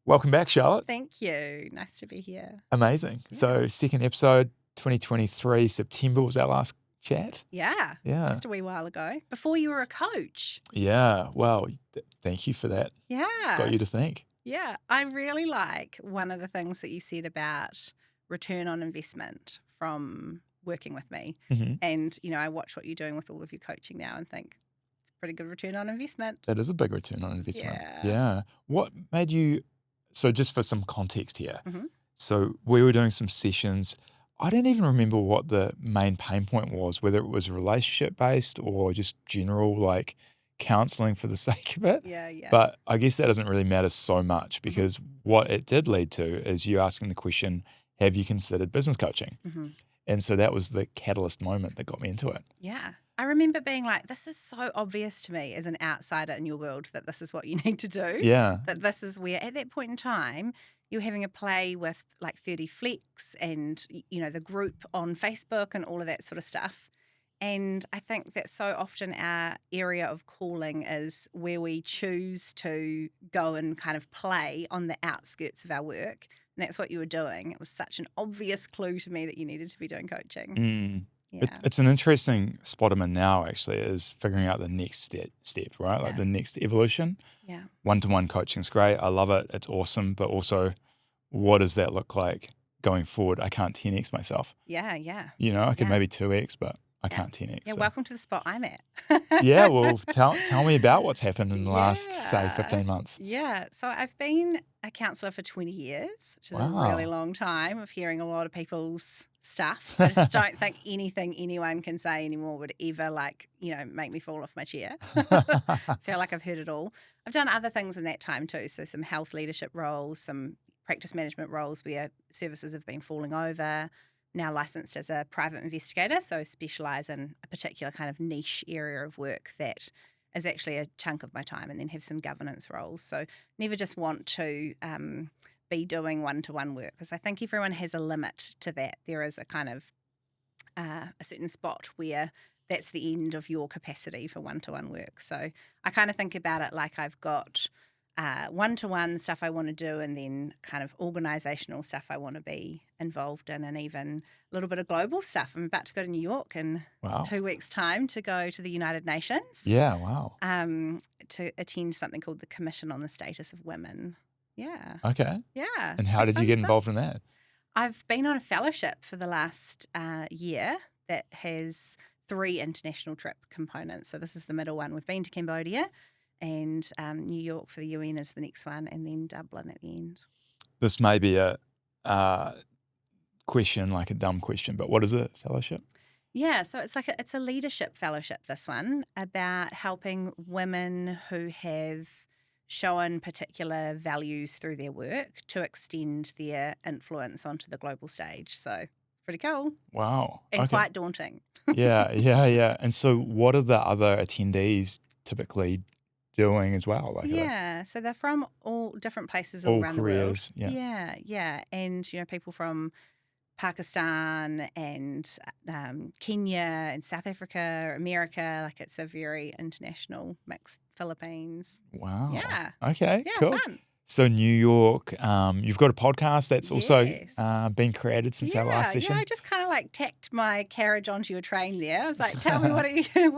Welcome back, Charlotte. Thank you. Nice to be here. Amazing. Yeah. So, second episode, 2023, September was our last chat. Yeah. Yeah. Just a wee while ago. Before you were a coach. Yeah. Well, thank you for that. Yeah. Got you to think. Yeah. I really like one of the things that you said about return on investment from working with me. hmm And, I watch what you're doing with all of your coaching now and think it's a pretty good return on investment. That is a big return on investment. Yeah. Yeah. What made you, so just for some context here, Mhm. so we were doing some sessions. I don't even remember what the main pain point was, whether it was relationship based or just general like counseling for the sake of it. Yeah. Yeah. But I guess that doesn't really matter so much Mhm. because what it did lead to is you asking the question, have you considered business coaching? Mhm. And so that was the catalyst moment that got me into it. Yeah. I remember being like, this is so obvious to me as an outsider in your world that this is what you need to do. Yeah. That this is where, at that point in time, you're having a play with like 30 Flex and, the group on Facebook and all of that sort of stuff. And I think that so often our area of calling is where we choose to go and kind of play on the outskirts of our work. And that's what you were doing. It was such an obvious clue to me that you needed to be doing coaching. Mm. Yeah. It's an interesting spot I'm in now, actually, is figuring out the next step, right? Like Yeah. the next evolution. Yeah. One-to-one coaching's great. I love it. It's awesome. But also, what does that look like going forward? I can't 10x myself. Yeah. Yeah. I could Yeah. maybe 2x, but I Yeah. can't 10x. Yeah. so. Welcome to the spot I'm at. Yeah, well, tell me about what's happened in the last, say, Yeah. 15 months. Yeah. So I've been a counsellor for 20 years, which is a really Wow. long time of hearing a lot of people's stuff. I just don't think anything anyone can say anymore would ever make me fall off my chair. Feel like I've heard it all. I've done other things in that time too. So some health leadership roles, some practice management roles where services have been falling over. Now licensed as a private investigator, so specialise in a particular kind of niche area of work that is actually a chunk of my time, and then have some governance roles. So never just want to be doing one-to-one work, because I think everyone has a limit to that. There is a kind of a certain spot where that's the end of your capacity for one-to-one work. So I kind of think about it like I've got one-to-one stuff I want to do, and then kind of organisational stuff I want to be involved in, and even a little bit of global stuff. I'm about to go to New York in Wow. 2 weeks' time to go to the United Nations Yeah, wow. to attend something called the Commission on the Status of Women. Yeah. Okay. Yeah. And So how did you fun get stuff. involved in that? I've been on a fellowship for the last year that has 3 international trip components. So this is the middle one. We've been to Cambodia, and New York for the UN is the next one, and then Dublin at the end. This may be a question, like a dumb question, but what is a fellowship? Yeah, so it's a leadership fellowship, this one, about helping women who have shown particular values through their work to extend their influence onto the global stage. So it's pretty cool Wow. and Okay. quite daunting. Yeah. And so what are the other attendees typically doing as well? Like, are they Yeah, so they're from all different places all all around the world. careers? Yeah. Yeah. And, people from Pakistan and Kenya and South Africa, America. Like, it's a very international mix. Philippines. Wow. Yeah. Okay, Yeah, cool. fun. So New York, you've got a podcast that's also Yes. been created since our last session. Yeah, I just kind of tacked my carriage onto your train there. I was like, tell me, what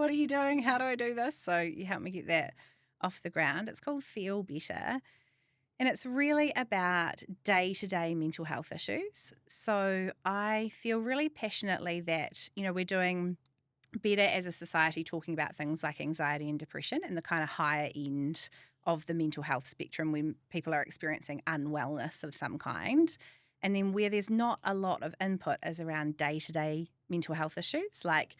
are you doing? How do I do this? So you helped me get that off the ground. It's called Feel Better. And it's really about day-to-day mental health issues. So I feel really passionately that, we're doing better as a society talking about things like anxiety and depression and the kind of higher end of the mental health spectrum when people are experiencing unwellness of some kind. And then where there's not a lot of input is around day-to-day mental health issues like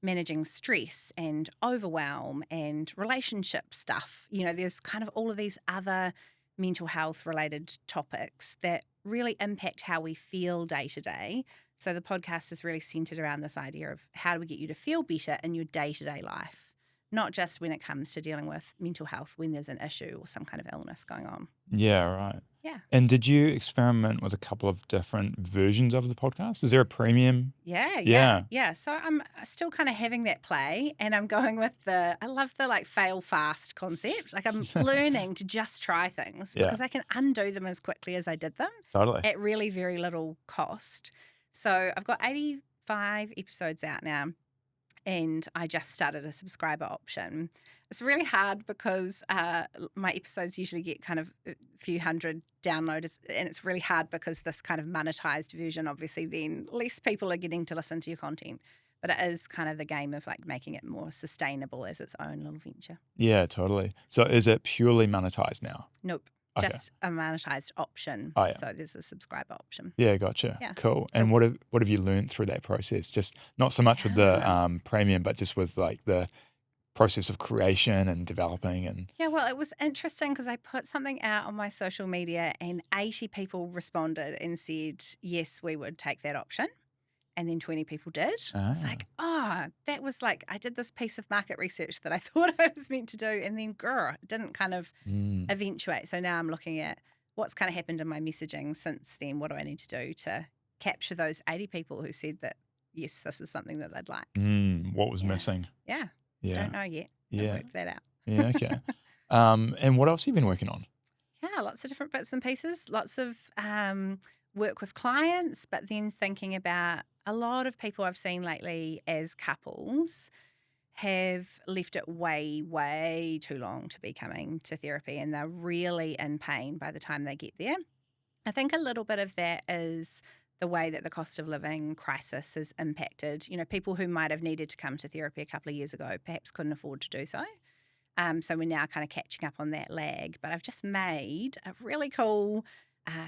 managing stress and overwhelm and relationship stuff. There's kind of all of these other mental health related topics that really impact how we feel day to day. So the podcast is really centered around this idea of how do we get you to feel better in your day-to-day life, not just when it comes to dealing with mental health when there's an issue or some kind of illness going on. Yeah, right. Yeah. And did you experiment with a couple of different versions of the podcast? Is there a premium? Yeah, yeah, Yeah. yeah. So I'm still kind of having that play, and I'm going with I love the like fail fast concept. Like I'm learning to just try things Yeah, because I can undo them as quickly as I did them totally. at really very little cost. So I've got 85 episodes out now, and I just started a subscriber option. It's really hard because my episodes usually get kind of a few hundred downloads, and it's really hard because this kind of monetized version, obviously, then less people are getting to listen to your content. But it is kind of the game of like making it more sustainable as its own little venture. Yeah, totally. So is it purely monetized now? Nope, Okay. just a monetized option. Oh, yeah. So there's a subscriber option. Yeah, gotcha. Yeah. Cool. So And what have you learned through that process? Just not so much with the yeah. premium, but just with like the process of creation and developing and Yeah, well, it was interesting because I put something out on my social media and 80 people responded and said, yes, we would take that option. And then 20 people did. It's ah, like, oh, that was like, I did this piece of market research that I thought I was meant to do. And then, grr, it didn't kind of mm, eventuate. So now I'm looking at what's kind of happened in my messaging since then. What do I need to do to capture those 80 people who said that, yes, this is something that they'd like? what was Yeah. missing? Yeah. Yeah. Don't know yet. Haven't Yeah. worked that out. Yeah. Okay. And what else have you been working on? Yeah, lots of different bits and pieces, lots of work with clients, but then thinking about a lot of people I've seen lately as couples have left it way, way too long to be coming to therapy, and they're really in pain by the time they get there. I think a little bit of that is the way that the cost of living crisis has impacted, people who might have needed to come to therapy a couple of years ago perhaps couldn't afford to do so. So we're now kind of catching up on that lag. But I've just made a really cool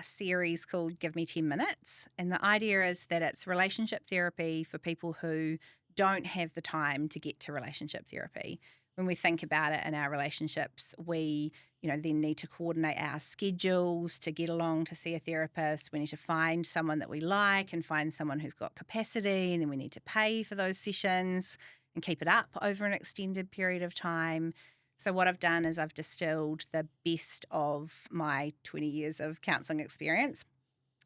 series called Give Me 10 Minutes. And the idea is that it's relationship therapy for people who don't have the time to get to relationship therapy. When we think about it in our relationships, we, then need to coordinate our schedules to get along to see a therapist. We need to find someone that we like and find someone who's got capacity. And then we need to pay for those sessions and keep it up over an extended period of time. So what I've done is I've distilled the best of my 20 years of counselling experience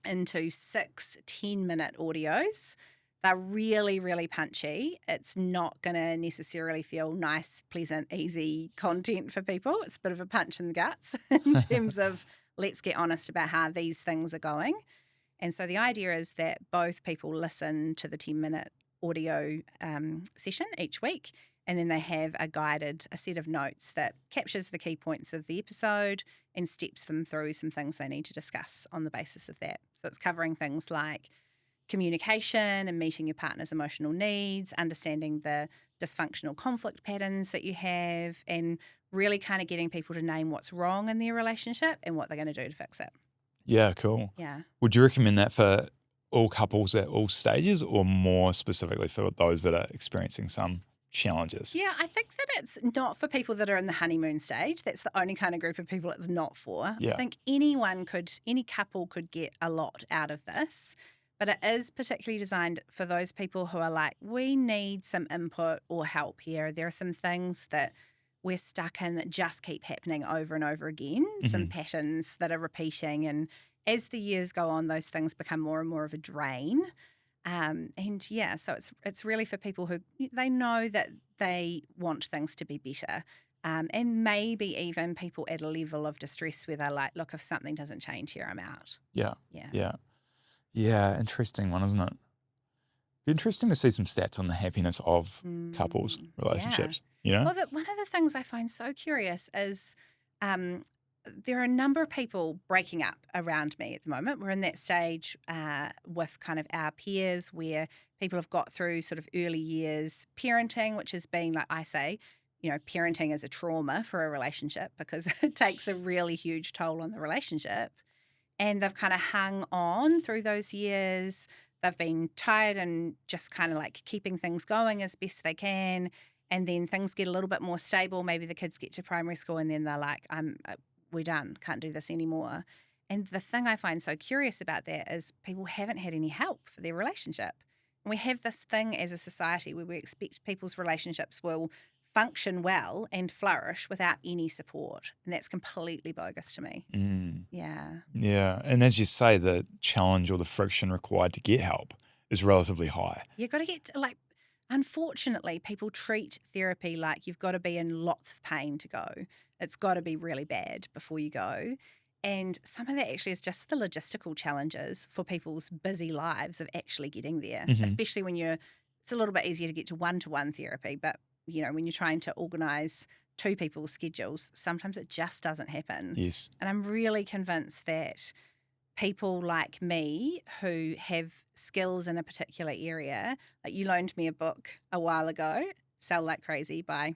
into 6 10-minute audios. They're really, really punchy. It's not going to necessarily feel nice, pleasant, easy content for people. It's a bit of a punch in the guts in terms of let's get honest about how these things are going. And so the idea is that both people listen to the 10-minute audio session each week, and then they have a set of notes that captures the key points of the episode and steps them through some things they need to discuss on the basis of that. So it's covering things like communication and meeting your partner's emotional needs, understanding the dysfunctional conflict patterns that you have, and really kind of getting people to name what's wrong in their relationship and what they're going to do to fix it. Yeah, cool. Yeah. Would you recommend that for all couples at all stages or more specifically for those that are experiencing some challenges? Yeah, I think that it's not for people that are in the honeymoon stage. That's the only kind of group of people it's not for. I Yeah. think any couple could get a lot out of this, but it is particularly designed for those people who are like, we need some input or help here. There are some things that we're stuck in that just keep happening over and over again, some Mhm. patterns that are repeating. And as the years go on, those things become more and more of a drain. And yeah, so it's really for people who they know that they want things to be better. And maybe even people at a level of distress where they're like, look, if something doesn't change here, I'm out. Yeah. Yeah. Yeah. Yeah. Interesting one, isn't it? Be interesting to see some stats on the happiness of couples Yeah. relationships, you know? Well, one of the things I find so curious is um, there are a number of people breaking up around me at the moment. We're in that stage with kind of our peers where people have got through sort of early years parenting, which has been, like I say, parenting is a trauma for a relationship because it takes a really huge toll on the relationship. And they've kind of hung on through those years. They've been tired and just kind of like keeping things going as best they can. And then things get a little bit more stable. Maybe the kids get to primary school and then they're like, we're done, can't do this anymore. And the thing I find so curious about that is people haven't had any help for their relationship. And we have this thing as a society where we expect people's relationships will function well and flourish without any support. And that's completely bogus to me. Mm. Yeah. Yeah. And as you say, the challenge or the friction required to get help is relatively high. You've got to get like, unfortunately, people treat therapy like you've got to be in lots of pain to go. It's got to be really bad before you go. And some of that actually is just the logistical challenges for people's busy lives of actually getting there, Hmm. especially when it's a little bit easier to get to one therapy. But, when you're trying to organize two people's schedules, sometimes it just doesn't happen. Yes. And I'm really convinced that people like me who have skills in a particular area, like you loaned me a book a while ago, Sell Like Crazy by,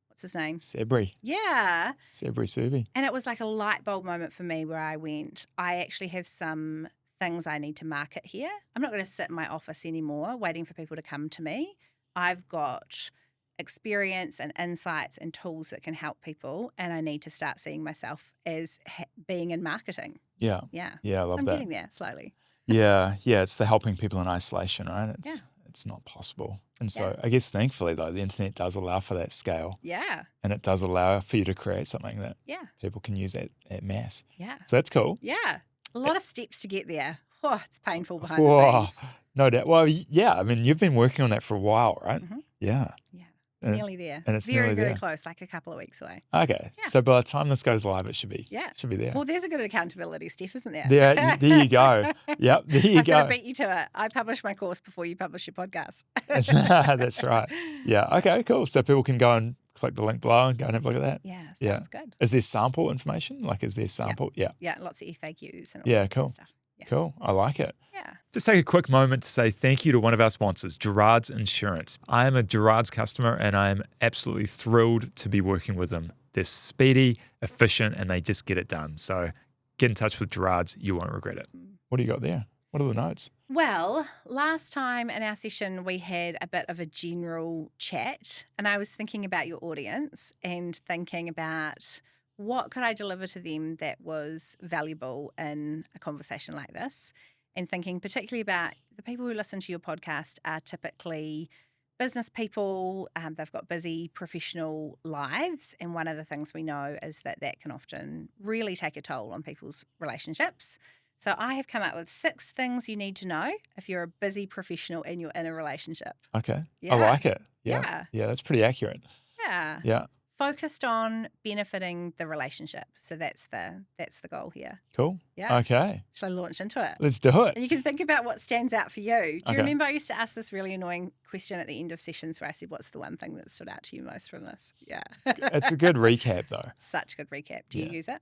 what's his name? Sabri. Yeah. Sabri Subi. And it was like a light bulb moment for me where I went, I actually have some things I need to market here. I'm not going to sit in my office anymore waiting for people to come to me. I've got experience and insights and tools that can help people, and I need to start seeing myself as being in marketing. Yeah. Yeah. Yeah, I love I'm that. getting there slowly. Yeah. Yeah. It's the helping people in isolation, right? Yeah. It's not possible. And Yeah. so I guess thankfully though, the internet does allow for that scale. Yeah. And it does allow for you to create something that Yeah. people can use at mass. Yeah. So that's cool. Yeah. A lot of steps to get there. Oh, it's painful behind the Whoa, scenes. no doubt. Well, yeah. I mean, you've been working on that for a while, right? Hmm. Yeah. Yeah. It's And, nearly there. and it's Very, nearly very there. close, like a couple of weeks away. Okay. Yeah. So by the time this goes live, it should be Yeah. there. Well, there's a good accountability, Steph, isn't there? There you go. Yep. There you I've got go. to beat you to it. I publish my course before you publish your podcast. That's right. Yeah. Okay, cool. So people can go and click the link below and go and have a look at that. Yeah. Yeah. Sounds good. Is there sample information? Like, is there sample? Yeah. Yeah. Lots of FAQs and all Yeah, that kind cool. of stuff. Yeah. Cool. I like it. Yeah. Just take a quick moment to say thank you to one of our sponsors, Gerard's Insurance. I am a Gerard's customer and I am absolutely thrilled to be working with them. They're speedy, efficient, and they just get it done. So get in touch with Gerard's. You won't regret it. What do you got there? What are the notes? Well, last time in our session, we had a bit of a general chat, and I was thinking about your audience and thinking about what could I deliver to them that was valuable in a conversation like this, and thinking particularly about the people who listen to your podcast are typically business people. They've got busy professional lives, and one of the things we know is that can often really take a toll on people's relationships. So I have come up with 6 things you need to know if you're a busy professional and you're in a relationship. Okay. Yeah. I like it. Yeah. Yeah. Yeah, that's pretty accurate. Yeah. Yeah. Focused on benefiting the relationship. So that's the goal here. Cool. Yeah. Okay. Shall I launch into it? Let's do it. And you can think about what stands out for you. Do you Okay. remember I used to ask this really annoying question at the end of sessions where I said, what's the one thing that stood out to you most from this? Yeah. It's a good recap though. Such good recap. Do you Yeah. use it?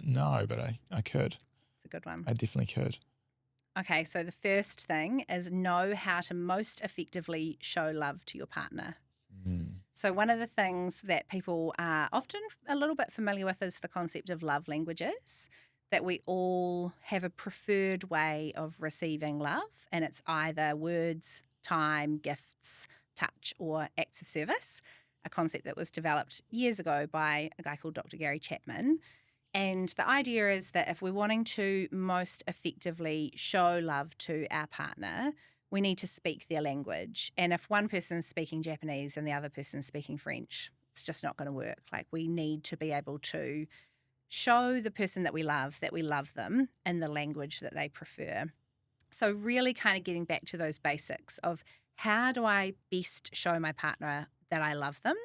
No, but I could. It's a good one. I definitely could. Okay, so the first thing is know how to most effectively show love to your partner. So one of the things that people are often a little bit familiar with is the concept of love languages, that we all have a preferred way of receiving love, and it's either words, time, gifts, touch, or acts of service, a concept that was developed years ago by a guy called Dr. Gary Chapman. And the idea is that if we're wanting to most effectively show love to our partner, we need to speak their language. And if one person's speaking Japanese and the other person's speaking French, it's just not going to work. Like, we need to be able to show the person that we love them in the language that they prefer. So really kind of getting back to those basics of how do I best show my partner that I love them?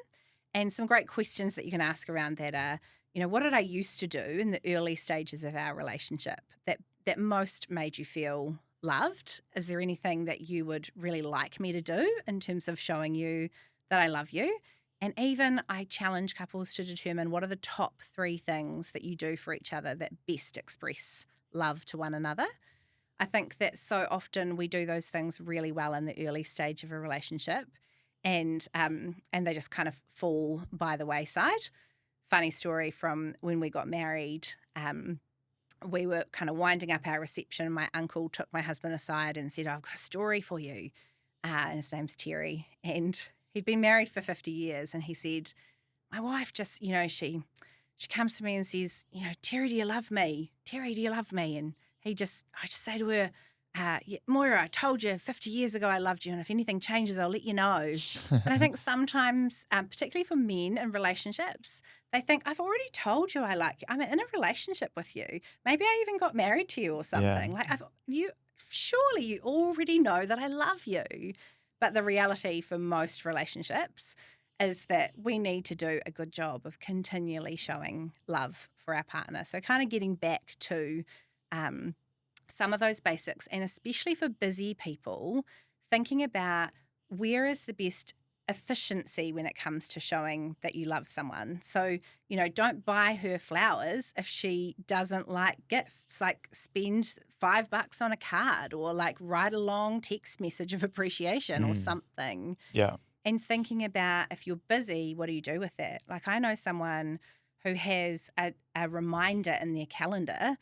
And some great questions that you can ask around that are, what did I used to do in the early stages of our relationship that most made you feel loved? Is there anything that you would really like me to do in terms of showing you that I love you? And even I challenge couples to determine what are the top 3 things that you do for each other that best express love to one another. I think that so often we do those things really well in the early stage of a relationship, and they just kind of fall by the wayside. Funny story from when we got married. We were kind of winding up our reception. My uncle took my husband aside and said, I've got a story for you. And his name's Terry. And he'd been married for 50 years. And he said, my wife just, she comes to me and says, Terry, do you love me? Terry, do you love me? And I just say to her, Moira, I told you 50 years ago I loved you. And if anything changes, I'll let you know. And I think sometimes, particularly for men in relationships, They think, I've already told you I like you. I'm in a relationship with you. Maybe I even got married to you or Yeah. something. Like, surely you already know that I love you. But the reality for most relationships is that we need to do a good job of continually showing love for our partner. So, kind of getting back to um, some of those basics, and especially for busy people, thinking about where is the best efficiency when it comes to showing that you love someone. So, don't buy her flowers if she doesn't like gifts. Like, spend $5 on a card, or like write a long text message of appreciation or Mm. something. Yeah. And thinking about, if you're busy, what do you do with it? Like, I know someone who has a reminder in their calendar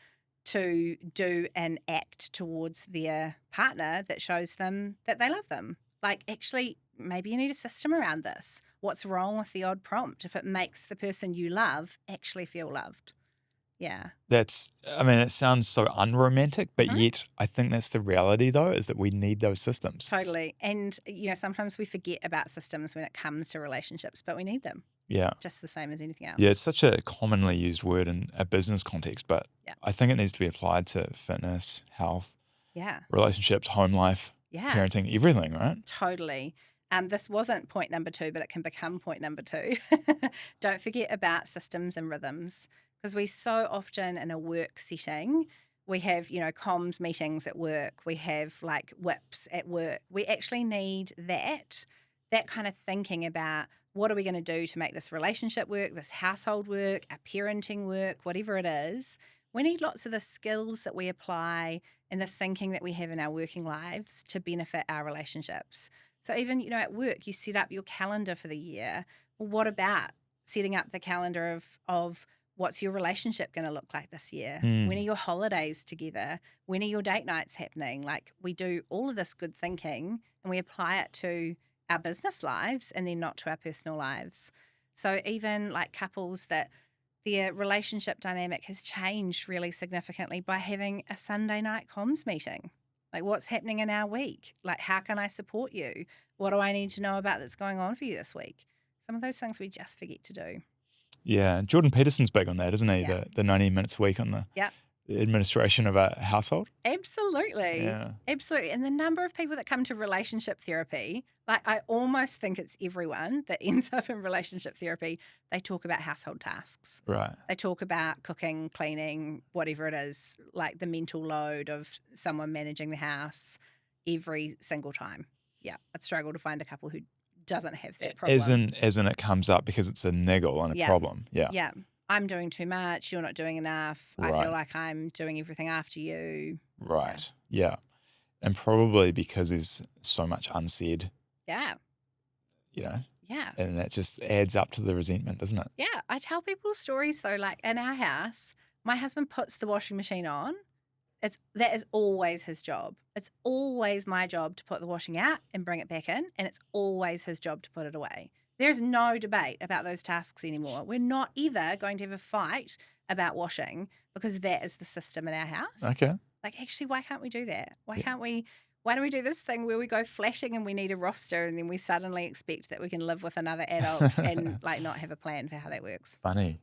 to do an act towards their partner that shows them that they love them. Like, actually, maybe you need a system around this. What's wrong with the odd prompt if it makes the person you love actually feel loved? Yeah. It sounds so unromantic, but Mhm. yet I think that's the reality, though, is that we need those systems. Totally. And, sometimes we forget about systems when it comes to relationships, but we need them Yeah. just the same as anything else. Yeah, it's such a commonly used word in a business context, but Yeah. I think it needs to be applied to fitness, health, Yeah. relationships, home life, Yeah. parenting, everything, right? Totally. This wasn't point number 2, but it can become point number 2. Don't forget about systems and rhythms, because we so often in a work setting, we have, comms meetings at work. We have like whips at work. We actually need that kind of thinking about, what are we going to do to make this relationship work, this household work, our parenting work, whatever it is. We need lots of the skills that we apply and the thinking that we have in our working lives to benefit our relationships. So even, at work, you set up your calendar for the year. Well, what about setting up the calendar of what's your relationship going to look like this year? When are your holidays together? When are your date nights happening? Like, we do all of this good thinking and we apply it to our business lives and then not to our personal lives. So even like couples that their relationship dynamic has changed really significantly by having a Sunday night comms meeting. Like, what's happening in our week? Like, how can I support you? What do I need to know about that's going on for you this week? Some of those things we just forget to do. Yeah, Jordan Peterson's big on that, isn't he? Yeah. The 90 minutes a week on the Yep. administration of a household. Absolutely. Yeah. Absolutely. And the number of people that come to relationship therapy, like, I almost think it's everyone that ends up in relationship therapy, they talk about household tasks. Right. They talk about cooking, cleaning, whatever it is, like the mental load of someone managing the house every single time. Yeah, I'd struggle to find a couple who doesn't have that problem. As in it comes up because it's a niggle and a Yeah. problem. Yeah. Yeah. I'm doing too much. You're not doing enough. I Right. feel like I'm doing everything after you. Right. Yeah. And probably because there's so much unsaid, Yeah. Yeah. and that just adds up to the resentment, doesn't it? Yeah. I tell people stories though, like in our house, my husband puts the washing machine on. That is always his job. It's always my job to put the washing out and bring it back in, and it's always his job to put it away. There's no debate about those tasks anymore. We're not ever going to have a fight about washing because that is the system in our house. Okay. Like, actually, why can't we do that? Why Yeah. can't we? Why do we do this thing where we go flashing and we need a roster and then we suddenly expect that we can live with another adult and like not have a plan for how that works? Funny.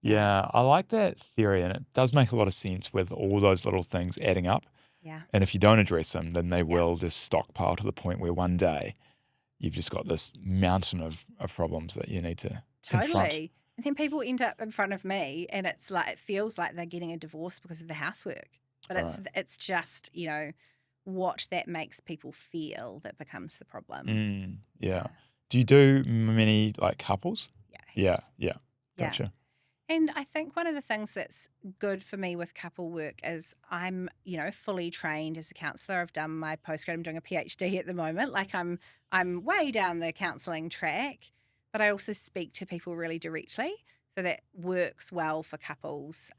Yeah, I like that theory, and it does make a lot of sense with all those little things adding up. Yeah. And if you don't address them, then they will just stockpile to the point where one day you've just got this mountain of problems that you need to confront. Totally. And then people end up in front of me and it's like, it feels like they're getting a divorce because of the housework. But Right. it's just, what that makes people feel that becomes the problem. Yeah. Do you do many like couples? Yeah. Yeah. Yeah. Gotcha. And I think one of the things that's good for me with couple work is I'm, fully trained as a counsellor. I've done my postgrad. I'm doing a PhD at the moment. Like, I'm way down the counselling track, but I also speak to people really directly. So that works well for couples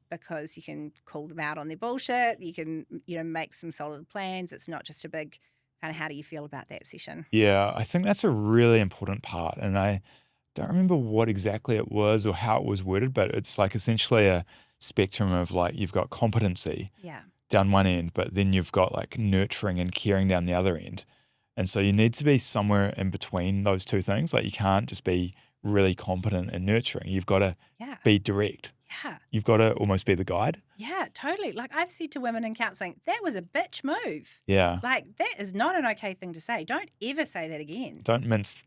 because you can call them out on their bullshit. You can, make some solid plans. It's not just a big kind of, how do you feel about that session? Yeah, I think that's a really important part. And I don't remember what exactly it was or how it was worded, but it's like essentially a spectrum of like you've got competency Yeah. down one end, but then you've got like nurturing and caring down the other end. And so you need to be somewhere in between those two things. Like, you can't just be really competent in nurturing. You've got to Yeah. be direct. Yeah. You've got to almost be the guide. Yeah, totally. Like I've said to women in counselling, that was a bitch move. Yeah. Like that is not an okay thing to say. Don't ever say that again. Don't mince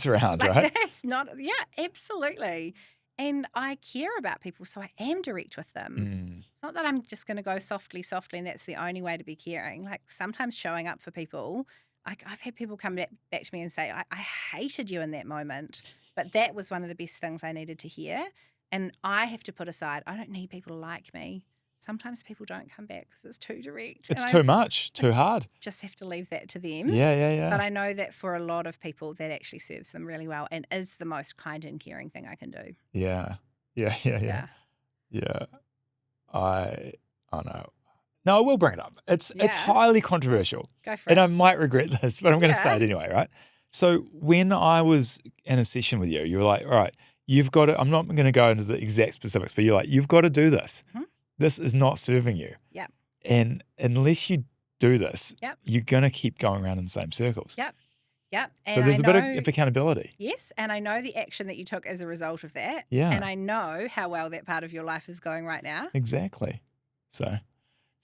around, Like right? that's not, yeah, absolutely. And I care about people, so I am direct with them. Mm. It's not that I'm just going to go softly, and that's the only way to be caring. Like sometimes showing up for people, like I've had people come back to me and say, I hated you in that moment, but that was one of the best things I needed to hear. And I have to put aside, I don't need people to like me. Sometimes people don't come back because it's too direct. It's And too much, too hard. just have to leave that to them. Yeah. But I know that for a lot of people, that actually serves them really well and is the most kind and caring thing I can do. Yeah. Yeah. I know. No, I will bring it up. It's Yeah. highly controversial. Go for And it. I might regret this, but I'm going to say Yeah. it anyway, right? So when I was in a session with you were like, all right, you've got to, I'm not going to go into the exact specifics, but you're like, you've got to do this. Mhm. This is not serving you. Yep. And unless you do this, Yep. you're going to keep going around in the same circles. Yep. And So there's I a bit know, of accountability. yes, and I know the action that you took as a result of that. Yeah. And I know how well that part of your life is going right now. Exactly. So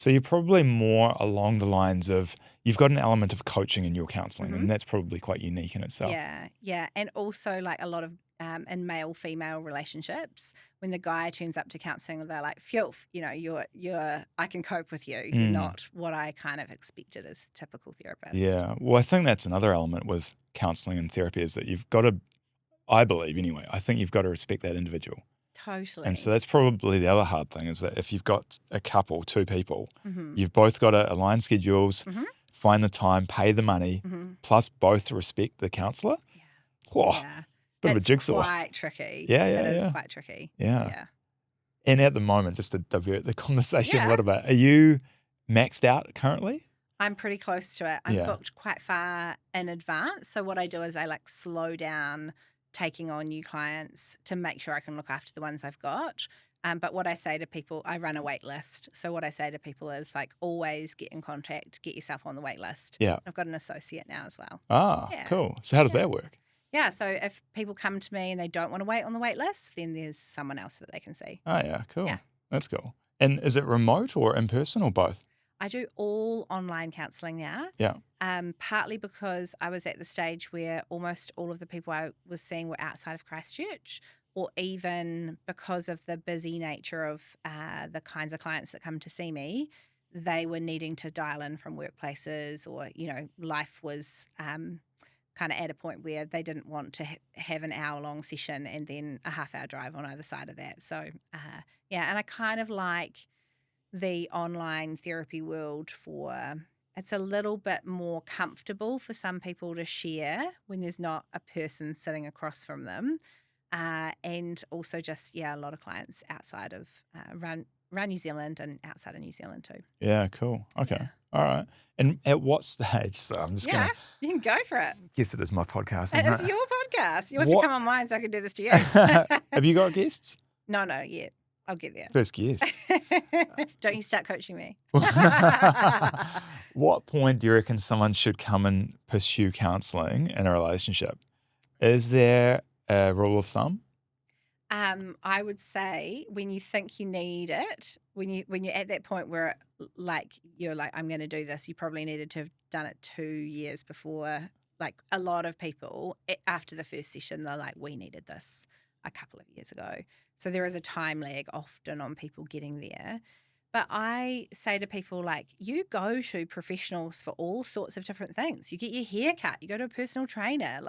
you're probably more along the lines of you've got an element of coaching in your counseling, and that's probably quite unique in itself. Yeah. And also like a lot of in male-female relationships, when the guy turns up to counselling, they're like, phew, you're I can cope with you. You're not what I kind of expected as a typical therapist. Yeah. Well, I think that's another element with counseling and therapy is that you've got to, I believe anyway, I think you've got to respect that individual. Totally. And so that's probably the other hard thing is that if you've got a couple, two people, Mhm. you've both got to align schedules, Mhm. find the time, pay the money, Mhm. plus both respect the counsellor. Yeah. Whoa, Yeah. bit of a It's jigsaw. quite tricky. Yeah, It is yeah. quite tricky. Yeah. Yeah. And at the moment, just to divert the conversation Yeah. a little bit, are you maxed out currently? I'm pretty close to it. I'm Yeah. booked quite far in advance. So what I do is I like slow down taking on new clients to make sure I can look after the ones I've got. But what I say to people, I run a wait list. So what I say to people is like always get in contact, get yourself on the wait list. Yeah. I've got an associate now as well. Ah, Yeah. cool. So how does that work? Yeah, so if people come to me and they don't want to wait on the wait list, then there's someone else that they can see. Oh, yeah, cool. Yeah. That's cool. And is it remote or in person or both? I do all online counselling now. Yeah. Partly because I was at the stage where almost all of the people I was seeing were outside of Christchurch, or even because of the busy nature of the kinds of clients that come to see me, they were needing to dial in from workplaces, or, life was kind of at a point where they didn't want to have an hour-long session and then a half-hour drive on either side of that. So, and I kind of like the online therapy world it's a little bit more comfortable for some people to share when there's not a person sitting across from them. And also just, a lot of clients outside of around New Zealand and outside of New Zealand too. Yeah, cool. Okay. Yeah. All right. And at what stage? So I'm just going to You can go for it. guess it is my podcast. It is your podcast. You have to What- come on mine so I can do this to you. Have you got guests? No, yet. I'll get there. First guest. Don't you start coaching me. What point do you reckon someone should come and pursue counselling in a relationship? Is there a rule of thumb? I would say when you think you need it, when you're at that point where you're like, I'm going to do this, you probably needed to have done it 2 years before. Like a lot of people after the first session, they're like, we needed this a couple of years ago. So there is a time lag often on people getting there. But I say to people, like, you go to professionals for all sorts of different things. You get your hair cut, you go to a personal trainer,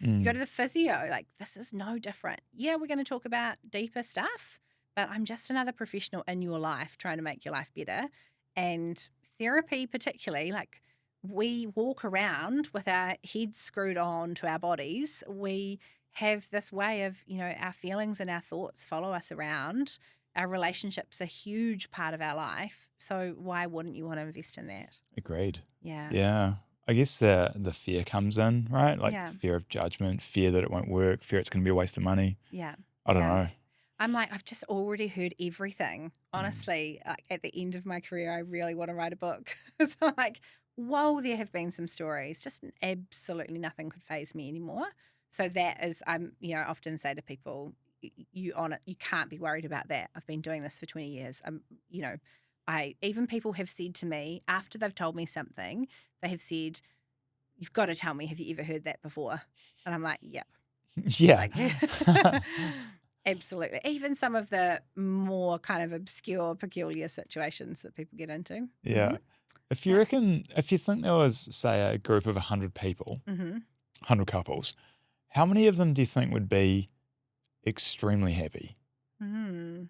you go to the physio. Like, this is no different. Yeah, we're going to talk about deeper stuff, but I'm just another professional in your life trying to make your life better. And therapy particularly, like, we walk around with our heads screwed on to our bodies. We have this way of, our feelings and our thoughts follow us around. Our relationship's a huge part of our life. So why wouldn't you want to invest in that? Agreed. Yeah. Yeah. I guess the fear comes in, right? Like fear of judgment, fear that it won't work, fear it's going to be a waste of money. Yeah. I don't know. I'm like, I've just already heard everything. Honestly, like at the end of my career, I really want to write a book. So I'm like, whoa, there have been some stories. Just absolutely nothing could faze me anymore. So that is, I often say to people, you on it, you can't be worried about that. I've been doing this for 20 years. You know, even people have said to me after they've told me something, they have said, "You've got to tell me, have you ever heard that before?" And I'm like, "Yep." Yeah. Like, absolutely. Even some of the more kind of obscure, peculiar situations that people get into. Yeah. If you Yeah. if you think there was, say, a group of 100 people, Mm-hmm. 100 couples, how many of them do you think would be extremely happy Mm-hmm.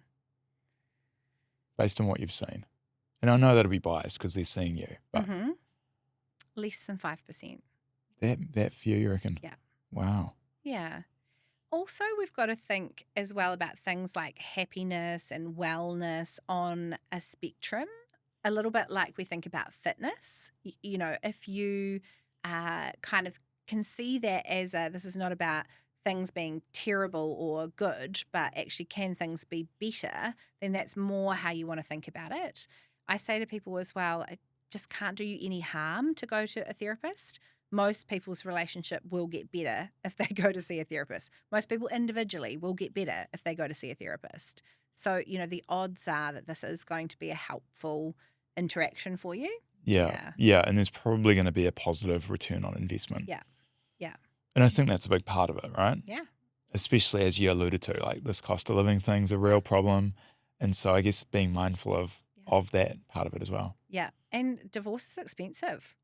based on what you've seen? And I know that'll be biased because they're seeing you, but Mm-hmm. Less than 5%. that few, you reckon? Yeah. Wow. Yeah. Also, we've got to think as well about things like happiness and wellness on a spectrum, a little bit like we think about fitness. If you kind of can see that as this is not about things being terrible or good, but actually can things be better, then that's more how you want to think about it. I say to people as well, it just can't do you any harm to go to a therapist. Most people's relationship will get better if they go to see a therapist. Most people individually will get better if they go to see a therapist. So, the odds are that this is going to be a helpful interaction for you. Yeah. Yeah. Yeah. And there's probably going to be a positive return on investment. Yeah. Yeah. And I think that's a big part of it, right? Yeah. Especially as you alluded to, like this cost of living thing's a real problem. And so I guess being mindful of that part of it as well. Yeah. And divorce is expensive.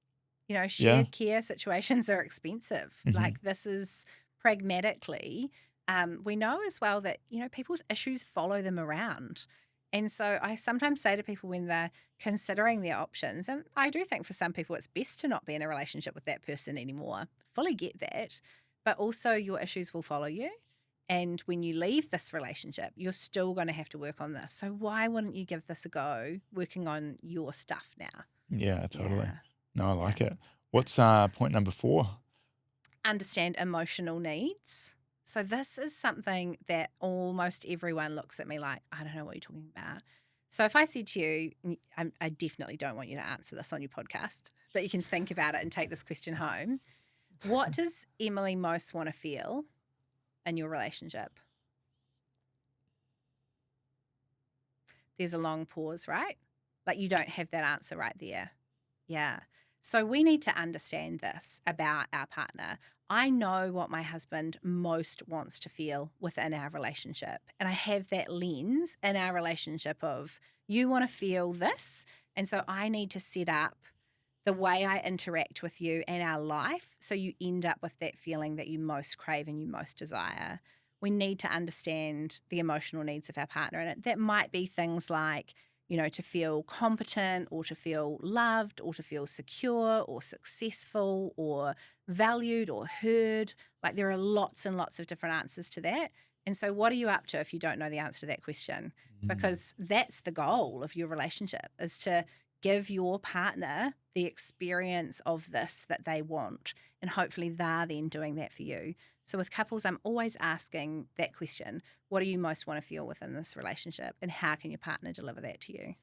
Yeah. Shared care situations are expensive. Mhm. Like this is pragmatically, we know as well that, people's issues follow them around. And so I sometimes say to people when they're considering their options, and I do think for some people it's best to not be in a relationship with that person anymore. Fully get that. But also your issues will follow you. And when you leave this relationship, you're still going to have to work on this. So why wouldn't you give this a go, working on your stuff now? Yeah, totally. Yeah. No, I like it. Yeah. What's point number 4? Understand emotional needs. So this is something that almost everyone looks at me like, I don't know what you're talking about. So if I said to you, I definitely don't want you to answer this on your podcast, but you can think about it and take this question home. What does Emily most want to feel in your relationship? There's a long pause, right? Like you don't have that answer right there. Yeah. So we need to understand this about our partner. I know what my husband most wants to feel within our relationship. And I have that lens in our relationship of you want to feel this. And so I need to set up the way I interact with you and our life so you end up with that feeling that you most crave and you most desire. We need to understand the emotional needs of our partner. And that might be things like, to feel competent or to feel loved or to feel secure or successful or valued or heard. Like there are lots and lots of different answers to that. And so, what are you up to if you don't know the answer to that question? Because that's the goal of your relationship is to give your partner the experience of this that they want. And hopefully they're then doing that for you. So with couples, I'm always asking that question. What do you most want to feel within this relationship? And how can your partner deliver that to you?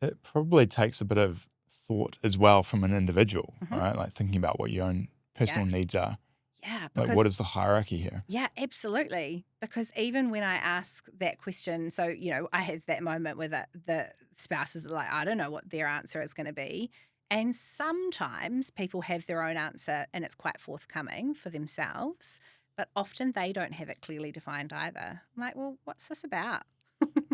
It probably takes a bit of thought as well from an individual, Mhm. right? Like thinking about what your own personal needs are. Yeah, Like, because what is the hierarchy here? yeah, absolutely. Because even when I ask that question, so, I have that moment where the spouses are like, I don't know what their answer is going to be. And sometimes people have their own answer and it's quite forthcoming for themselves, but often they don't have it clearly defined either. I'm like, well, what's this about?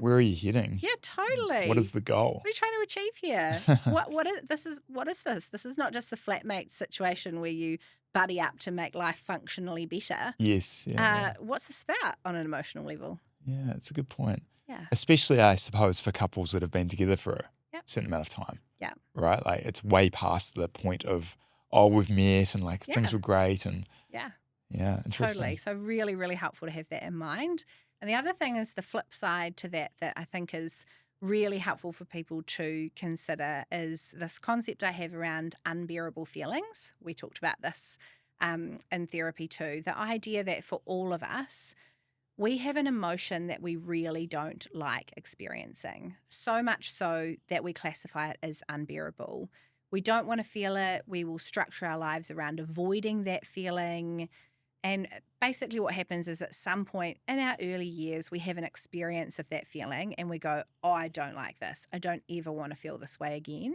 Where are you heading? Yeah, totally. What is the goal? What are you trying to achieve here? What is this? This is not just a flatmate situation where you buddy up to make life functionally better. Yes. Yeah. What's this about on an emotional level? Yeah, it's a good point. Yeah. Especially, I suppose, for couples that have been together for a Yep. certain amount of time. Yeah. Right? Like, it's way past the point of, oh, we've met and like things Yeah. were great. And Yeah. yeah, interesting. Totally. So really, really helpful to have that in mind. And the other thing is the flip side to that I think is really helpful for people to consider is this concept I have around unbearable feelings. We talked about this in therapy too. The idea that for all of us, we have an emotion that we really don't like experiencing, so much so that we classify it as unbearable. We don't want to feel it. We will structure our lives around avoiding that feeling. And basically what happens is at some point in our early years, we have an experience of that feeling and we go, oh, I don't like this. I don't ever want to feel this way again.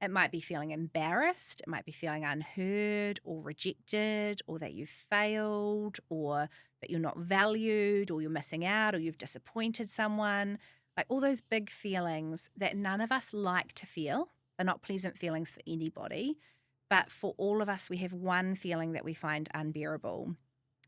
It might be feeling embarrassed. It might be feeling unheard or rejected, or that you've failed, or that you're not valued, or you're missing out, or you've disappointed someone. Like all those big feelings that none of us like to feel. They're not pleasant feelings for anybody. But for all of us, we have one feeling that we find unbearable.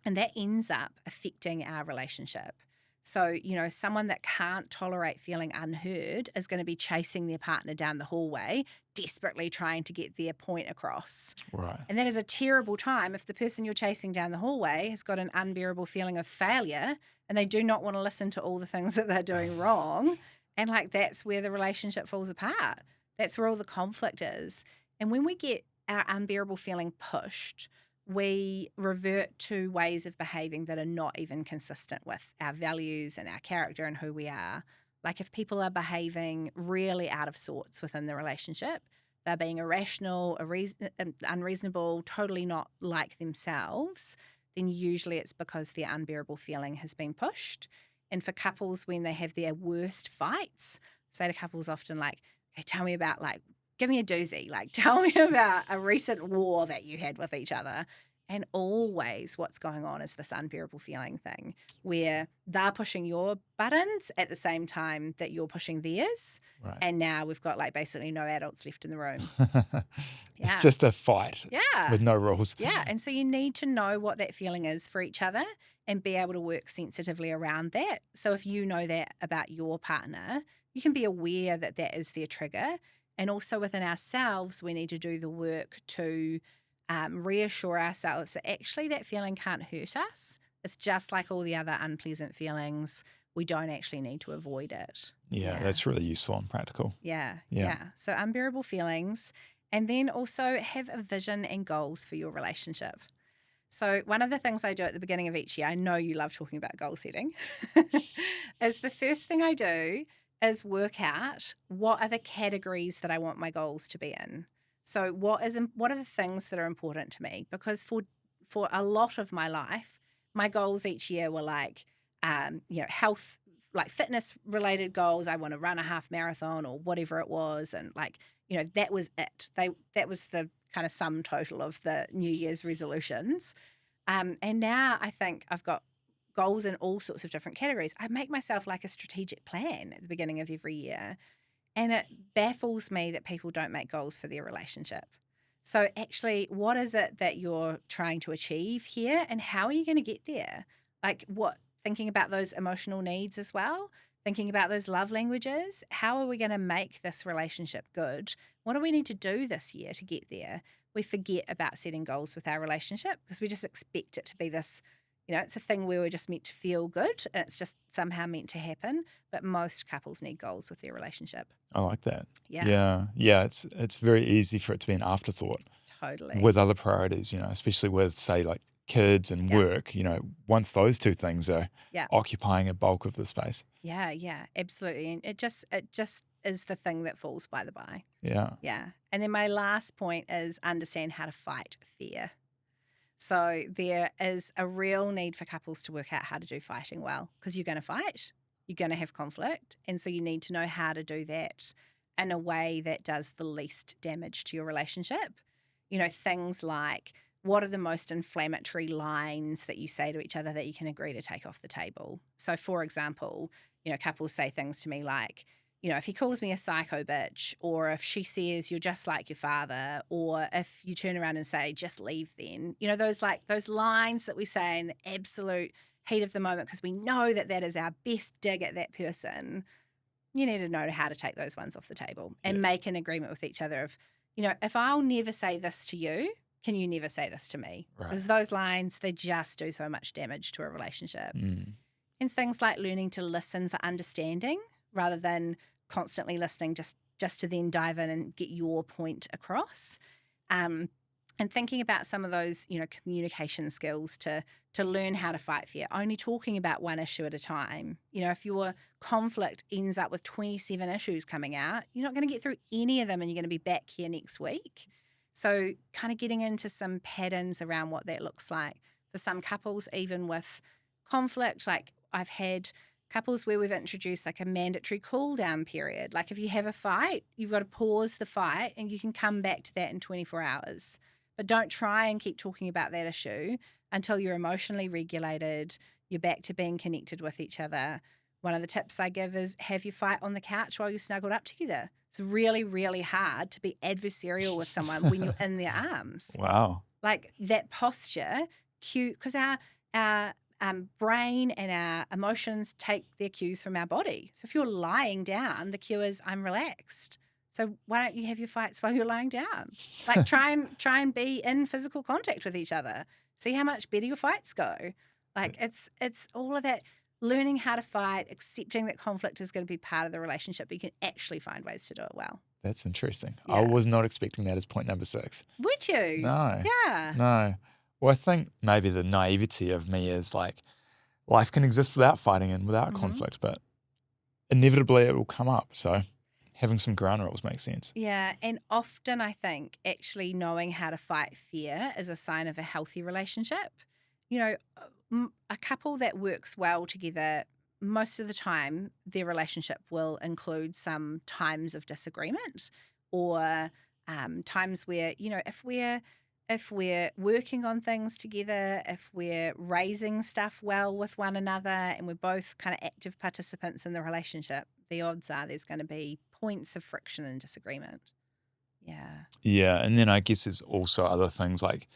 And that ends up affecting our relationship. So, someone that can't tolerate feeling unheard is going to be chasing their partner down the hallway, desperately trying to get their point across. Right. And that is a terrible time if the person you're chasing down the hallway has got an unbearable feeling of failure and they do not want to listen to all the things that they're doing wrong. And that's where the relationship falls apart. That's where all the conflict is. And when we get our unbearable feeling pushed, we revert to ways of behaving that are not even consistent with our values and our character and who we are. Like if people are behaving really out of sorts within the relationship, they're being irrational, unreasonable, totally not like themselves, then usually it's because their unbearable feeling has been pushed. And for couples, when they have their worst fights, say to couples often like, okay, tell me about give me a doozy. Tell me about a recent war that you had with each other. And always what's going on is this unbearable feeling thing where they're pushing your buttons at the same time that you're pushing theirs. Right. And now we've got basically no adults left in the room. It's just a fight with no rules. Yeah. And so you need to know what that feeling is for each other and be able to work sensitively around that. So if you know that about your partner, you can be aware that that is their trigger. And also within ourselves, we need to do the work to reassure ourselves that actually that feeling can't hurt us. It's just like all the other unpleasant feelings. We don't actually need to avoid it. Yeah, that's really useful and practical. Yeah. So unbearable feelings. And then also have a vision and goals for your relationship. So one of the things I do at the beginning of each year, I know you love talking about goal setting, is the first thing I do is work out what are the categories that I want my goals to be in. So what are the things that are important to me? Because for a lot of my life, my goals each year were health, fitness related goals. I want to run a half marathon or whatever it was. And that was it. That was the kind of sum total of the New Year's resolutions. And now I think I've got goals in all sorts of different categories. I make myself a strategic plan at the beginning of every year. And it baffles me that people don't make goals for their relationship. So actually, what is it that you're trying to achieve here and how are you going to get there? Thinking about those emotional needs as well, thinking about those love languages. How are we going to make this relationship good? What do we need to do this year to get there? We forget about setting goals with our relationship because we just expect it to be this, it's a thing where we're just meant to feel good and it's just somehow meant to happen. But most couples need goals with their relationship. I like that. Yeah. Yeah. It's very easy for it to be an afterthought. Totally. With other priorities, especially with, say, kids and work, once those two things are occupying a bulk of the space. Yeah, absolutely. And it just is the thing that falls by the by. Yeah. Yeah. And then my last point is understand how to fight fear. So there is a real need for couples to work out how to do fighting well because you're going to fight, you're going to have conflict. And so you need to know how to do that in a way that does the least damage to your relationship. Things like what are the most inflammatory lines that you say to each other that you can agree to take off the table? So, for example, couples say things to me like, if he calls me a psycho bitch, or if she says you're just like your father, or if you turn around and say, just leave then, those lines that we say in the absolute heat of the moment because we know that that is our best dig at that person, you need to know how to take those ones off the table and make an agreement with each other of, if I'll never say this to you, can you never say this to me? Because those lines, they just do so much damage to a relationship. And things like learning to listen for understanding rather than constantly listening just to then dive in and get your point across. And thinking about some of those, communication skills to learn how to fight fear, only talking about one issue at a time. If your conflict ends up with 27 issues coming out, you're not going to get through any of them and you're going to be back here next week. So kind of getting into some patterns around what that looks like. For some couples, even with conflict, like I've had couples where we've introduced like a mandatory cool down period. Like if you have a fight, you've got to pause the fight and you can come back to that in 24 hours. But don't try and keep talking about that issue until you're emotionally regulated, you're back to being connected with each other. One of the tips I give is have you fight on the couch while you're snuggled up together. It's really, really hard to be adversarial with someone when you're in their arms. Wow. Like that posture, because our brain and our emotions take their cues from our body. So if you're lying down, the cue is I'm relaxed. So why don't you have your fights while you're lying down? Like try and be in physical contact with each other. See how much better your fights go. Like it's all of that learning how to fight, accepting that conflict is going to be part of the relationship, but you can actually find ways to do it well. That's interesting. Yeah. I was not expecting that as point number 6. Would you? No. Yeah. No. Well, I think maybe the naivety of me is like life can exist without fighting and without conflict, but inevitably it will come up. So having some ground rules makes sense. Yeah, and often I think actually knowing how to fight fear is a sign of a healthy relationship. A couple that works well together, most of the time, their relationship will include some times of disagreement or times where, if we're working on things together, if we're raising stuff well with one another and we're both kind of active participants in the relationship, the odds are there's going to be points of friction and disagreement. Yeah. Yeah. And then I guess there's also other things like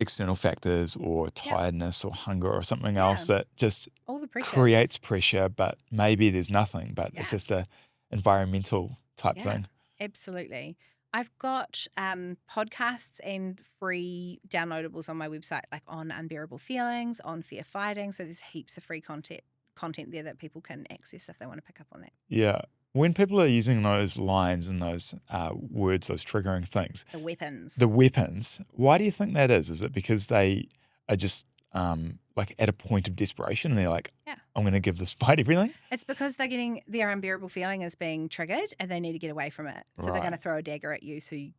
external factors or tiredness or hunger or something else that just all the pressures. creates pressure, but maybe there's nothing, but it's just a environmental type thing. Absolutely. I've got podcasts and free downloadables on my website, like on unbearable feelings, on fear fighting. So there's heaps of free content there that people can access if they want to pick up on that. Yeah. When people are using those lines and those words, those triggering things, The weapons, why do you think that is? Is it because they are just like at a point of desperation and they're like, I'm going to give this fight everything? It's because they're getting their unbearable feeling is being triggered and they need to get away from it. So they're going to throw a dagger at you so you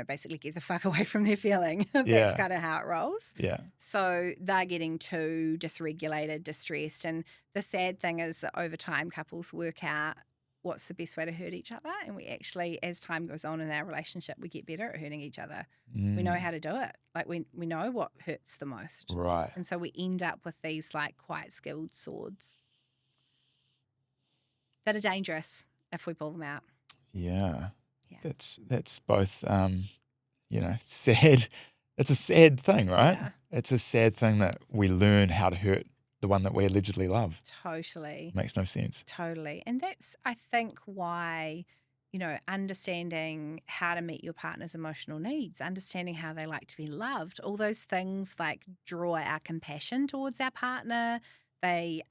basically get the fuck away from their feeling. That's kind of how it rolls. Yeah. So they're getting too dysregulated, distressed. And the sad thing is that over time, couples work out what's the best way to hurt each other. And we actually, as time goes on in our relationship, we get better at hurting each other. We know how to do it. Like we know what hurts the most. Right. And so we end up with these like quite skilled swords that are dangerous if we pull them out. Yeah. That's both, sad. It's a sad thing, right? Yeah. It's a sad thing that we learn how to hurt the one that we allegedly love. Totally. Makes no sense. Totally. And that's, I think, why, understanding how to meet your partner's emotional needs, understanding how they like to be loved, all those things like draw our compassion towards our partner. They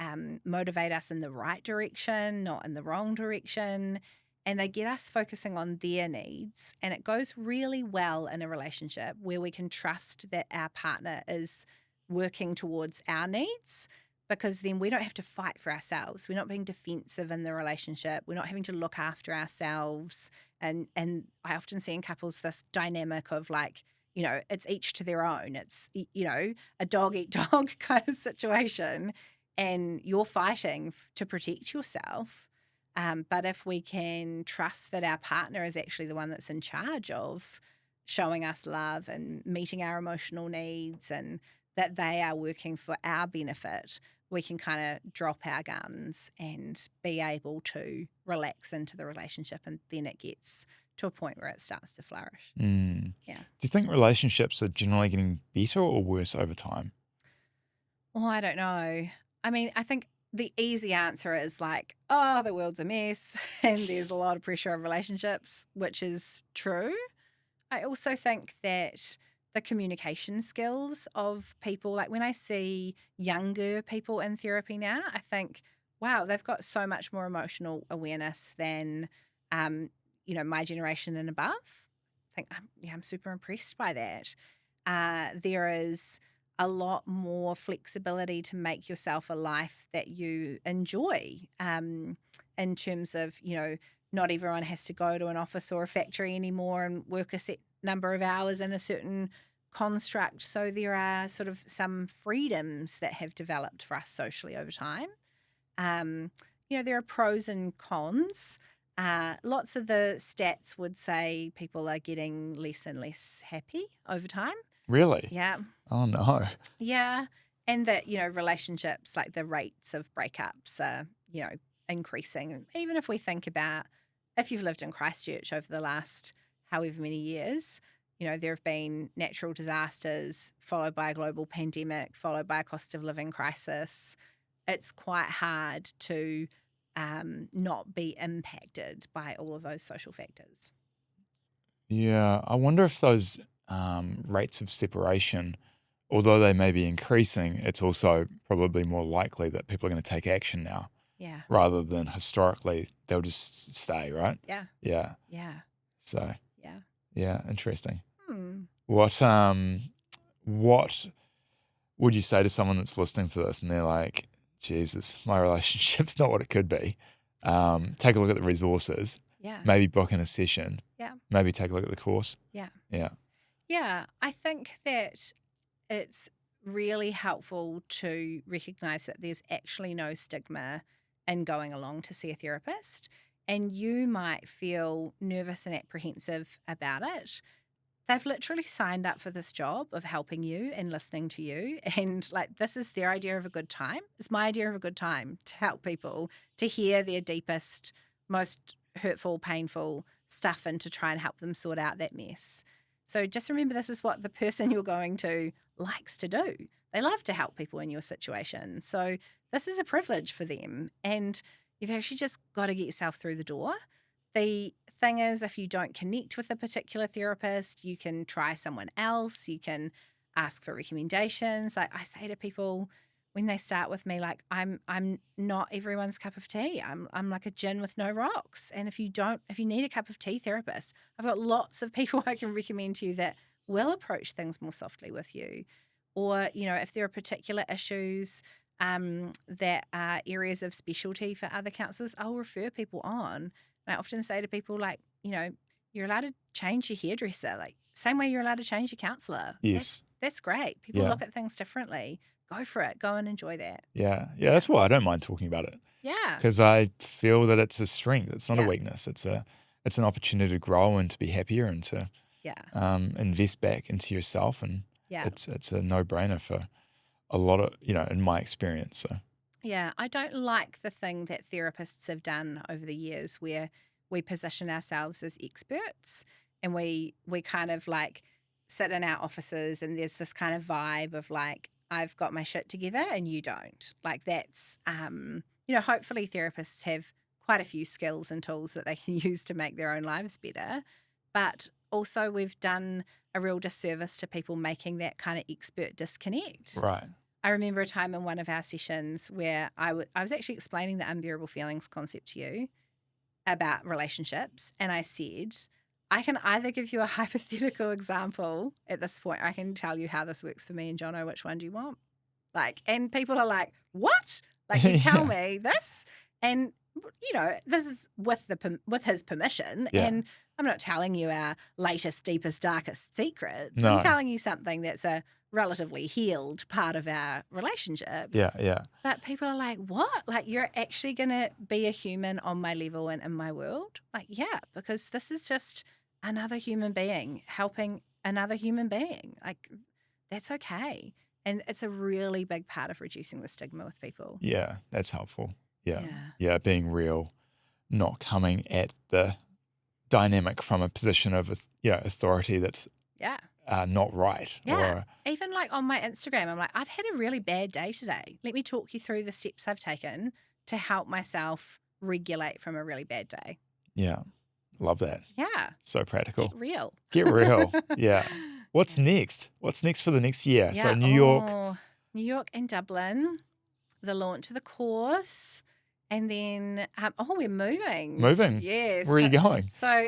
motivate us in the right direction, not in the wrong direction. And they get us focusing on their needs. And it goes really well in a relationship where we can trust that our partner is working towards our needs, because then we don't have to fight for ourselves. We're not being defensive in the relationship. We're not having to look after ourselves. And I often see in couples this dynamic of like, it's each to their own. It's, a dog eat dog kind of situation. And you're fighting to protect yourself. But if we can trust that our partner is actually the one that's in charge of showing us love and meeting our emotional needs and that they are working for our benefit, we can kind of drop our guns and be able to relax into the relationship, and then it gets to a point where it starts to flourish. Mm. Yeah. Do you think relationships are generally getting better or worse over time? Oh, I don't know. I mean, I think the easy answer is like, oh, the world's a mess and there's a lot of pressure on relationships, which is true. I also think that the communication skills of people, like when I see younger people in therapy now, I think, wow, they've got so much more emotional awareness than, my generation and above. I think, I'm super impressed by that. There is a lot more flexibility to make yourself a life that you enjoy, in terms of, not everyone has to go to an office or a factory anymore and work a set number of hours in a certain construct. So there are sort of some freedoms that have developed for us socially over time. Um, there are pros and cons. Lots of the stats would say people are getting less and less happy over time. Really? Yeah. Oh, no. Yeah. And that, relationships, like the rates of breakups are, increasing. Even if we think about if you've lived in Christchurch over the last however many years, there have been natural disasters followed by a global pandemic, followed by a cost of living crisis. It's quite hard to not be impacted by all of those social factors. Yeah, I wonder if those rates of separation, although they may be increasing, it's also probably more likely that people are going to take action now Yeah. rather than historically they'll just stay, right? Yeah. Yeah. Yeah. So, Yeah. yeah, interesting. Hmm. What would you say to someone that's listening to this and they're like, Jesus, my relationship's not what it could be? Take a look at the resources, Yeah. maybe book in a session, Yeah. maybe take a look at the course. Yeah. Yeah. Yeah. I think that it's really helpful to recognize that there's actually no stigma in going along to see a therapist. And you might feel nervous and apprehensive about it. They've literally signed up for this job of helping you and listening to you. And like, this is their idea of a good time. It's my idea of a good time to help people to hear their deepest, most hurtful, painful stuff and to try and help them sort out that mess. So just remember, this is what the person you're going to likes to do. They love to help people in your situation. So this is a privilege for them. And you've actually just got to get yourself through the door. The thing is, if you don't connect with a particular therapist, you can try someone else. You can ask for recommendations. Like I say to people when they start with me, like I'm not everyone's cup of tea. I'm like a gin with no rocks. And if you need a cup of tea therapist, I've got lots of people I can recommend to you that will approach things more softly with you. Or, if there are particular issues that are areas of specialty for other counsellors, I'll refer people on. And I often say to people, like, you're allowed to change your hairdresser, like same way you're allowed to change your counsellor. Yes. That's great. People Yeah. look at things differently. Go for it. Go and enjoy that. Yeah. Yeah. That's why I don't mind talking about it Yeah. because I feel that it's a strength. It's not a Yeah. weakness. It's an opportunity to grow and to be happier and to Yeah. invest back into yourself. And Yeah. it's a no-brainer for a lot of, in my experience. So Yeah. I don't like the thing that therapists have done over the years where we position ourselves as experts and we kind of like sit in our offices and there's this kind of vibe of like, I've got my shit together and you don't. Like that's, hopefully therapists have quite a few skills and tools that they can use to make their own lives better. But also we've done a real disservice to people making that kind of expert disconnect. right. I remember a time in one of our sessions where I was actually explaining the unbearable feelings concept to you about relationships. And I said, I can either give you a hypothetical example at this point, or I can tell you how this works for me and Jono, which one do you want? Like, and people are like, what? Like, you tell me this? And, this is with his permission. Yeah. And I'm not telling you our latest, deepest, darkest secrets. No. I'm telling you something that's a relatively healed part of our relationship. Yeah. Yeah. But people are like, what? Like, you're actually going to be a human on my level and in my world? Like, yeah, because this is just another human being helping another human being. Like, that's okay. And it's a really big part of reducing the stigma with people. Yeah. That's helpful. Yeah. Yeah. Being real, not coming at the dynamic from a position of authority that's Yeah. not right. Yeah. Or, Even like on my Instagram, I'm like, I've had a really bad day today. Let me talk you through the steps I've taken to help myself regulate from a really bad day. yeah. Love that. Yeah. So practical. Get real. Get real. Yeah. What's next? What's next for the next year? Yeah. So New York. New York and Dublin, the launch of the course. And then, we're moving. Moving? Yes. Where are you going? So,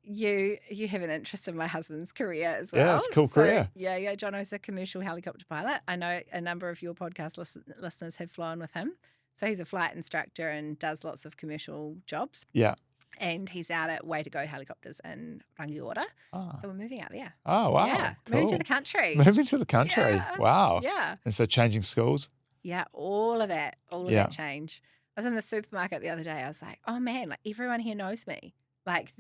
you have an interest in my husband's career as Yeah, well. it's a cool So, career. yeah, Jono's a commercial helicopter pilot. I know a number of your podcast listeners have flown with him. So he's a flight instructor and does lots of commercial jobs. Yeah. And he's out at Way to Go Helicopters in Rangiora. Ah. So we're moving out there. Oh, wow. Yeah, Cool. moving to the country. Moving to the country. Yeah. Wow. Yeah. And so changing schools? Yeah, all of that Yeah. change. I was in the supermarket the other day. I was like, oh man, like everyone here knows me. Like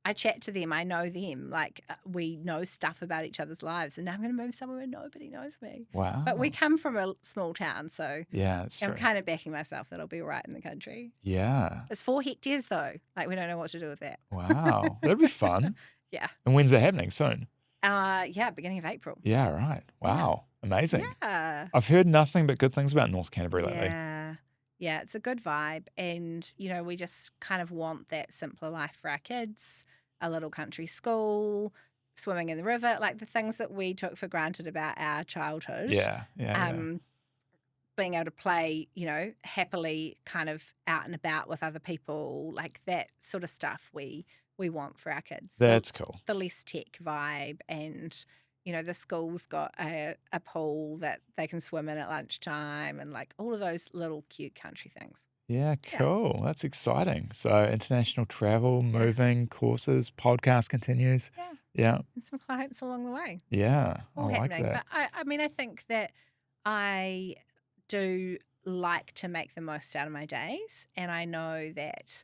I chat to them. I know them. Like we know stuff about each other's lives. And now I'm going to move somewhere where nobody knows me. Wow. But we come from a small town, so Yeah, that's I'm true. kind of backing myself that I'll be all right in the country. Yeah. It's 4 hectares though. Like we don't know what to do with that. Wow. That'd be fun. Yeah. And when's that happening? Soon? Yeah, beginning of April. Yeah, right. Wow. Amazing. Yeah. I've heard nothing but good things about North Canterbury lately. Yeah. Yeah, it's a good vibe. And, we just kind of want that simpler life for our kids, a little country school, swimming in the river, like the things that we took for granted about our childhood. Yeah. Being able to play, happily kind of out and about with other people, like that sort of stuff we want for our kids. That's cool. The less tech vibe and, the school's got a pool that they can swim in at lunchtime and like all of those little cute country things. Yeah, cool. That's exciting. So international travel, moving, courses, podcast continues. Yeah. Yeah. And some clients along the way. Yeah. All I like happening. that. But I think that I do like to make the most out of my days. And I know that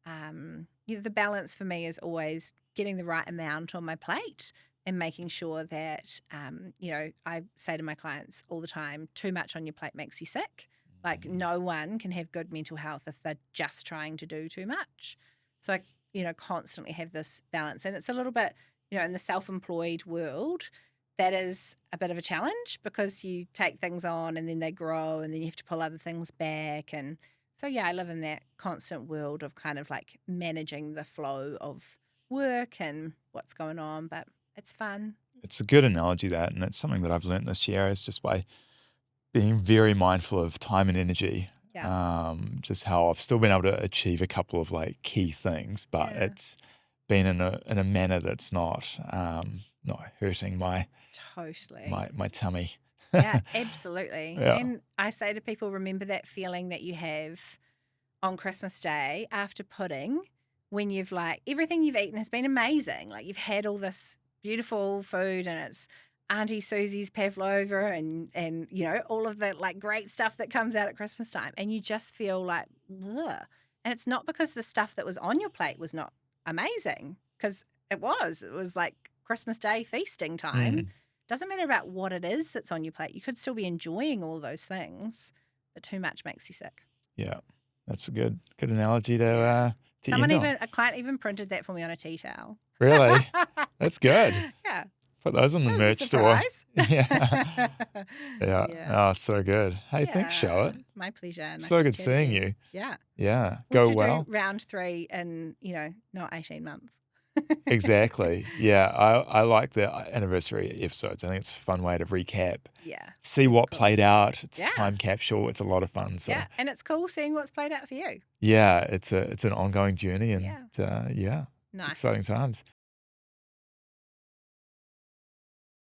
the balance for me is always getting the right amount on my plate and making sure that, I say to my clients all the time, too much on your plate makes you sick. Like no one can have good mental health if they're just trying to do too much. So I, constantly have this balance. And it's a little bit, in the self-employed world, that is a bit of a challenge because you take things on and then they grow and then you have to pull other things back. And so, I live in that constant world of kind of like managing the flow of work and what's going on, but it's fun. It's a good analogy, that, and it's something that I've learned this year is just by being very mindful of time and energy. Yeah. Just how I've still been able to achieve a couple of like key things, but it's been in a manner that's not hurting my tummy. Yeah, absolutely. Yeah. And I say to people, remember that feeling that you have on Christmas Day after pudding when you've like everything you've eaten has been amazing. Like you've had all this beautiful food and it's Auntie Susie's pavlova and all of that like great stuff that comes out at Christmas time, and you just feel like ugh. And it's not because the stuff that was on your plate was not amazing, because it was like Christmas Day feasting time. Doesn't matter about what it is that's on your plate. You could still be enjoying all those things, but too much makes you sick. Yeah, that's a good analogy to A client even printed that for me on a tea towel. Really? That's good. Yeah. Put those on the That was a merch store. surprise. Yeah. Oh, so good. Hey, thanks, Charlotte. My pleasure. Nice So to good chat seeing again. you. Yeah. Yeah. We'll Go have to well. do round 3 in, not 18 months. Exactly. Yeah. I like the anniversary episodes. I think it's a fun way to recap. Yeah. See what Cool. played out. It's Yeah. time capsule. It's a lot of fun. So Yeah. And it's cool seeing what's played out for you. yeah, it's an ongoing journey, and Yeah. it's Nice. exciting times.